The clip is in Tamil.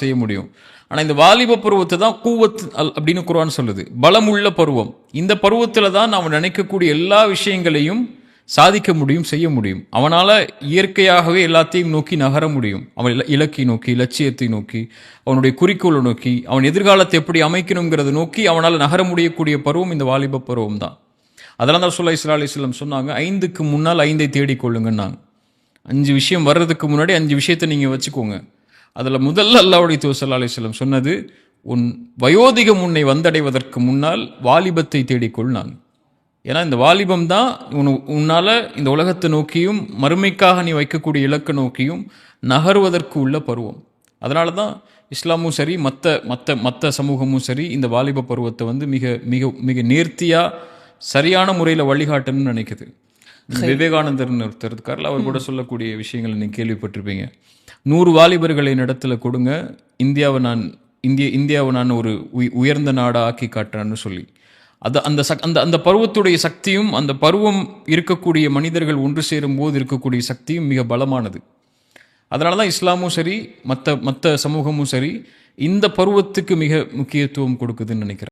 செய்ய முடியும். ஆனா இந்த வாலிப பருவத்தை தான் கூவத் அப்படின்னு குர்ஆன் சொல்லுது, பலமுள்ள பருவம். இந்த பருவத்துல தான் நாம் நினைக்கக்கூடிய எல்லா விஷயங்களையும் சாதிக்க முடியும், செய்ய முடியும். அவனால இயற்கையாகவே எல்லாத்தையும் நோக்கி நகர முடியும். அவன் இலக்கை நோக்கி, லட்சியத்தை நோக்கி, அவனுடைய குறிக்கோளை நோக்கி, அவன் எதிர்காலத்தை எப்படி அமைக்கணுங்கிறத நோக்கி அவனால் நகர முடியக்கூடிய பருவம் இந்த வாலிப பருவம் தான். அதெல்லாம் தான் ரசூலுல்லாஹி ஸல்லல்லாஹு அலைஹி வஸல்லம் சொன்னாங்க, 5க்கு முன்னால் 5ஐ தேடிக்கொள்ளுங்கன்னாங்க. 5 விஷயம் வர்றதுக்கு முன்னாடி 5 விஷயத்தை நீங்கள் வச்சுக்கோங்க. அதில் முதல்ல அல்லாஹ்வுடைய தூதர் ஸல்லல்லாஹு அலைஹி வஸல்லம் சொன்னது, உன் வயோதிகம் உன்னை வந்தடைவதற்கு முன்னால் வாலிபத்தை தேடிக்கொள்னாங்க. ஏன்னா இந்த வாலிபம் தான் உன்னால் இந்த உலகத்தை நோக்கியும் மறுமைக்காக நீ வைக்கக்கூடிய இலக்கை நோக்கியும் நகருவதற்கு உள்ள பருவம். அதனால தான் இஸ்லாமும் சரி மற்ற சமூகமும் சரி இந்த வாலிப பருவத்தை வந்து மிக மிக மிக நேர்த்தியாக சரியான முறையில் வழிகாட்டணும்னு நினைக்குது. விவேகானந்தர்னு ஒருத்தர் இருக்கார்ல, அவர் கூட சொல்லக்கூடிய விஷயங்களை நீங்கள் கேள்விப்பட்டிருப்பீங்க. 100 வாலிபர்களை இடத்துல கொடுங்க, இந்தியாவை நான் ஒரு உயர்ந்த நாடாக ஆக்கி காட்டுறேன்னு சொல்லி, அந்த பருவத்துடைய சக்தியும் அந்த பருவம் இருக்கக்கூடிய மனிதர்கள் ஒன்று சேரும் போது இருக்கக்கூடிய சக்தியும் மிக பலமானது. அதனால தான் இஸ்லாமும் சரி மற்ற சமூகமும் சரி இந்த பருவத்துக்கு மிக முக்கியத்துவம் கொடுக்குதுன்னு நினைக்கிறேன்.